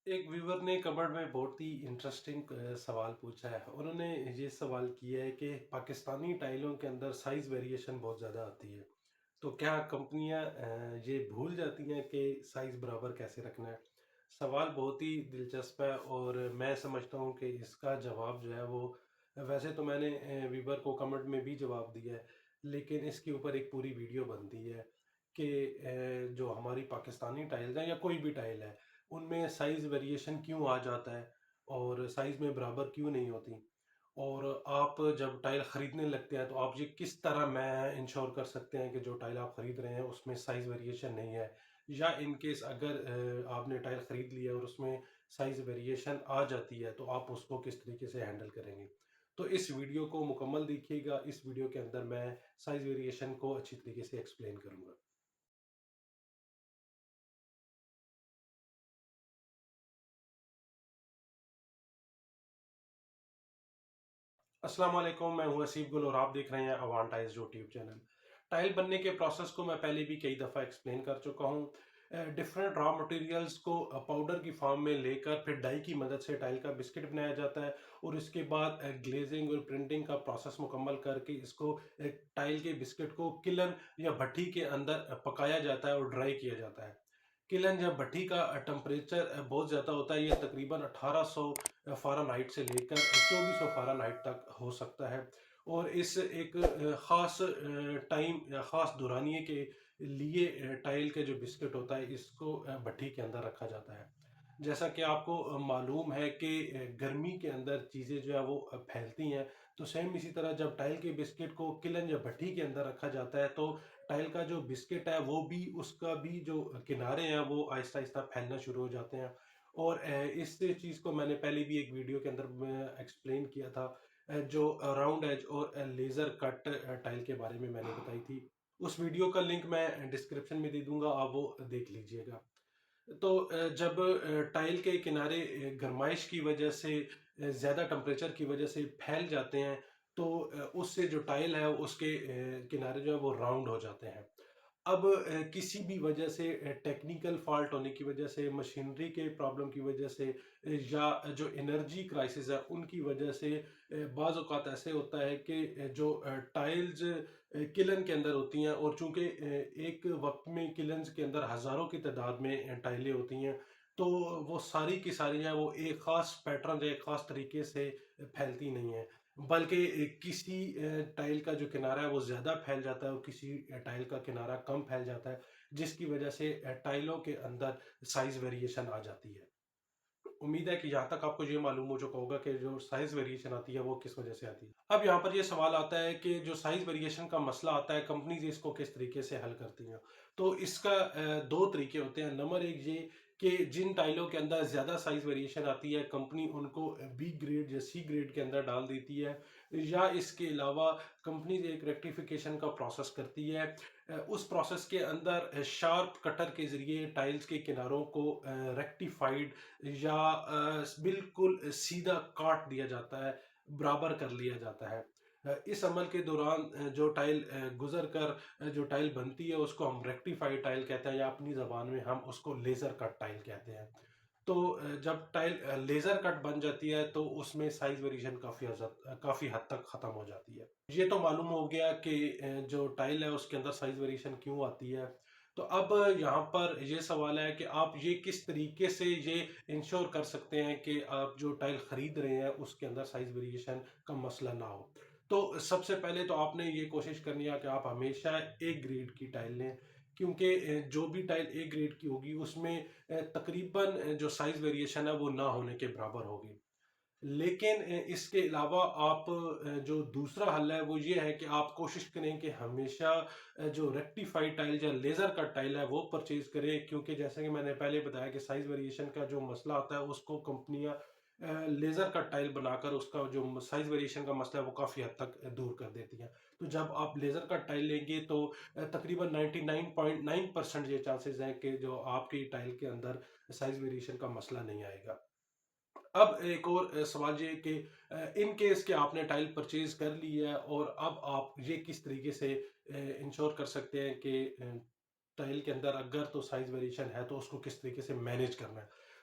एक व्यूवर ने कमेंट में बहुत ही इंटरेस्टिंग सवाल पूछा है। उन्होंने ये सवाल किया है कि पाकिस्तानी टाइलों के अंदर साइज़ वेरिएशन बहुत ज़्यादा आती है। तो क्या कंपनियां ये भूल जाती हैं कि साइज़ बराबर कैसे रखना है? सवाल बहुत ही दिलचस्प है और मैं समझता हूँ कि इसका जवाब जो है वो वैसे तो मैंने व्यूवर को कमेंट में भी जवाब दिया है, लेकिन इसके ऊपर एक पूरी वीडियो बनती है कि जो हमारी पाकिस्तानी टाइल्स हैं या कोई भी टाइल है, उनमें साइज़ वेरिएशन क्यों आ जाता है और साइज़ में बराबर क्यों नहीं होती। और आप जब टाइल ख़रीदने लगते हैं तो आप ये किस तरह मैं इंश्योर कर सकते हैं कि जो टाइल आप ख़रीद रहे हैं उसमें साइज़ वेरिएशन नहीं है, या इन केस अगर आपने टाइल ख़रीद लिया और उसमें साइज़ वेरिएशन आ जाती है तो आप उसको किस तरीके से हैंडल करेंगे। तो इस वीडियो को मुकम्मल देखिएगा। इस वीडियो के अंदर मैं साइज़ वेरिएशन को अच्छी तरीके से एक्सप्लेन करूँगा। अस्सलाम वालेकुम, मैं हूं हसीब गुल और आप देख रहे हैं Awan tiles YouTube channel. Tile बनने के प्रोसेस को मैं पहले भी कई दफ़ा एक्सप्लेन कर चुका हूं। डिफरेंट रॉ मटेरियल्स को पाउडर की फॉर्म में लेकर फिर डाई की मदद से टाइल का बिस्किट बनाया जाता है और इसके बाद ग्लेजिंग और प्रिंटिंग का प्रोसेस मुकम्मल करके इसको टाइल के बिस्किट को किलन या भट्टी के अंदर पकाया जाता है और ड्राई किया जाता है। किलन या भट्टी का टेम्परेचर बहुत ज़्यादा होता है। ये तकरीबन 1800 फ़ारेनहाइट से लेकर 2400 फ़ारेनहाइट तक हो सकता है और इस एक ख़ास टाइम या ख़ास दौरानिए के लिए टाइल के जो बिस्किट होता है इसको भट्टी के अंदर रखा जाता है। जैसा कि आपको मालूम है कि गर्मी के अंदर चीज़ें जो है वो फैलती हैं, तो सेम इसी तरह जब टाइल के बिस्किट को किलन या भट्टी के अंदर रखा जाता है तो टाइल का जो बिस्किट है वो भी, उसका भी जो किनारे हैं वो आहिस्ता आहिस्ता फैलना शुरू हो जाते हैं। और इस चीज़ को मैंने पहले भी एक वीडियो के अंदर एक्सप्लेन किया था। जो राउंड एज और लेज़र कट टाइल के बारे में मैंने बताई थी। उस वीडियो का लिंक मैं डिस्क्रिप्शन में दे दूंगा, आप वो देख लीजिएगा। तो जब टाइल के किनारे गर्माइश की वजह से, ज़्यादा टेम्परेचर की वजह से फैल जाते हैं, तो उससे जो टाइल है उसके किनारे जो है वो राउंड हो जाते हैं। अब किसी भी वजह से, टेक्निकल फॉल्ट होने की वजह से, मशीनरी के प्रॉब्लम की वजह से, या जो एनर्जी क्राइसिस है उनकी वजह से बाज़ औक़ात ऐसे होता है कि जो टाइल्स किलन के अंदर होती हैं और चूंकि एक वक्त में किलन्स के अंदर हज़ारों की तादाद में टाइलें होती हैं, तो वो सारी की सारी हैं वो एक ख़ास पैटर्न या एक ख़ास तरीके से फैलती नहीं हैं, बल्कि किसी टाइल का जो किनारा है वो ज़्यादा फैल जाता है और किसी टाइल का किनारा कम फैल जाता है, जिसकी वजह से टाइलों के अंदर साइज़ वेरिएशन आ जाती है। उम्मीद है कि यहाँ तक आपको ये मालूम हो चुका होगा कि जो साइज़ वेरिएशन आती है वो किस वजह से आती है। अब यहाँ पर ये सवाल आता है कि जो साइज़ वेरिएशन का मसला आता है, कंपनीज़ इसको किस तरीके से हल करती हैं। तो इसका 2 तरीके होते हैं। नंबर 1 ये कि जिन टाइलों के अंदर ज़्यादा साइज़ वेरिएशन आती है, कंपनी उनको बी ग्रेड या सी ग्रेड के अंदर डाल देती है, या इसके अलावा कंपनीज़ एक रेक्टिफिकेशन का प्रोसेस करती है। उस प्रोसेस के अंदर शार्प कटर के ज़रिए टाइल्स के किनारों को रेक्टिफाइड या बिल्कुल सीधा काट दिया जाता है, बराबर कर लिया जाता है। इस अमल के दौरान जो टाइल गुजर कर जो टाइल बनती है उसको हम रेक्टिफाइड टाइल कहते हैं, या अपनी ज़बान में हम उसको लेज़र कट टाइल कहते हैं। तो जब टाइल लेज़र कट बन जाती है तो उसमें साइज़ वेरिएशन काफ़ी हद तक ख़त्म हो जाती है। ये तो मालूम हो गया कि जो टाइल है उसके अंदर साइज़ वेरिएशन क्यों आती है। तो अब यहाँ पर ये सवाल है कि आप ये किस तरीके से ये इंश्योर कर सकते हैं कि आप जो टाइल खरीद रहे हैं उसके अंदर साइज़ वेरिएशन का मसला ना हो। तो सबसे पहले तो आपने ये कोशिश करनी है कि आप हमेशा ए ग्रेड की टाइल लें, क्योंकि जो भी टाइल ए ग्रेड की होगी उसमें तकरीबन जो साइज़ वेरिएशन है वो ना होने के बराबर होगी। लेकिन इसके अलावा आप जो दूसरा हल है वो ये है कि आप कोशिश करें कि हमेशा जो रेक्टिफाइड टाइल या लेज़र कट टाइल है वो परचेज करें, क्योंकि जैसे कि मैंने पहले बताया कि साइज़ वेरिएशन का जो मसला आता है उसको कंपनियां लेज़र कट टाइल बनाकर उसका जो साइज़ वेरिएशन का मसला है वो काफ़ी हद तक दूर कर देती हैं। तो जब आप लेज़र कट टाइल लेंगे तो तकरीबन 99.9% ये चांसेस हैं कि जो आपकी टाइल के अंदर साइज़ वेरिएशन का मसला नहीं आएगा। अब एक और सवाल ये कि इन केस कि आपने टाइल परचेज कर ली है और अब आप ये किस तरीके से इंश्योर कर सकते हैं कि टाइल के अंदर अगर तो साइज वेरिएशन है तो उसको किस तरीके से मैनेज करना है।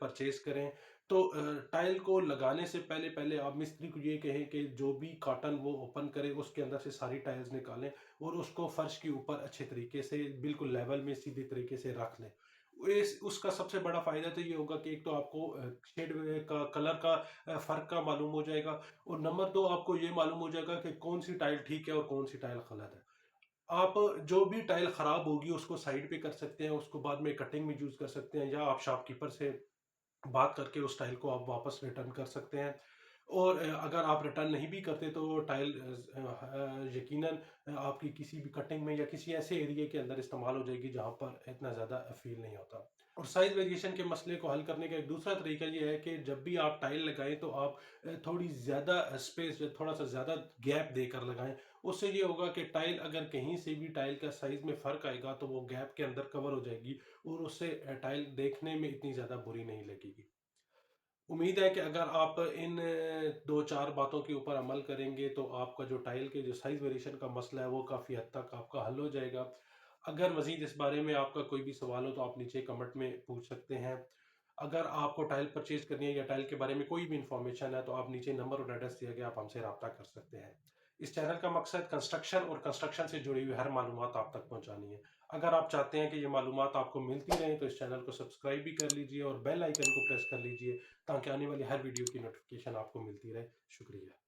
परचेज़ करें, तो टाइल को लगाने से पहले पहले आप मिस्त्री को ये कहें कि जो भी कॉटन वो ओपन करे, उसके अंदर से सारी टाइल्स निकालें और उसको फर्श के ऊपर अच्छे तरीके से बिल्कुल लेवल में सीधे तरीके से रख लें। इस उसका सबसे बड़ा फ़ायदा तो ये होगा कि एक तो आपको शेड का कलर का फ़र्क का मालूम हो जाएगा, और नंबर 2 आपको ये मालूम हो जाएगा कि कौन-सी टाइल ठीक है और कौन-सी टाइल गलत है। आप जो भी टाइल खराब होगी उसको साइड पे कर सकते हैं, उसको बाद में कटिंग में यूज़ कर सकते हैं, या आप शॉपकीपर से बात करके उस टाइल को आप वापस रिटर्न कर सकते हैं। और अगर आप रिटर्न नहीं भी करते तो वो टाइल यकीनन आपकी किसी भी कटिंग में या किसी ऐसे एरिया के अंदर इस्तेमाल हो जाएगी जहाँ पर इतना ज़्यादा फ़ील नहीं होता। और साइज़ वेरिएशन के मसले को हल करने का एक दूसरा तरीका ये है कि जब भी आप टाइल लगाएँ तो आप थोड़ी ज़्यादा स्पेस, थोड़ा-सा ज़्यादा गैप देकर लगाएँ। उससे ये होगा कि टाइल अगर कहीं से भी टाइल का साइज़ में फ़र्क आएगा तो वो गैप के अंदर कवर हो जाएगी, और उससे टाइल देखने में इतनी ज़्यादा बुरी नहीं लगेगी। उम्मीद है कि अगर आप इन 2-4 बातों के ऊपर अमल करेंगे तो आपका जो टाइल के जो साइज़ वेरिएशन का मसला है वो काफ़ी हद तक आपका हल हो जाएगा। अगर मज़ीद इस बारे में आपका कोई भी सवाल हो तो आप नीचे कमेंट में पूछ सकते हैं। अगर आपको टाइल परचेज़ करनी है या टाइल के बारे में कोई भी इन्फॉर्मेशन है तो आप नीचे नंबर और एड्रेस दिया गया, आप हमसे राब्ता कर सकते हैं। इस चैनल का मकसद कंस्ट्रक्शन और कंस्ट्रक्शन से जुड़ी हुई हर मालूमात आप तक पहुँचानी है। अगर आप चाहते हैं कि ये मालूमात आपको मिलती रहें तो इस चैनल को सब्सक्राइब भी कर लीजिए और बेल आइकन को प्रेस कर लीजिए, ताकि आने वाली हर वीडियो की नोटिफिकेशन आपको मिलती रहे। शुक्रिया।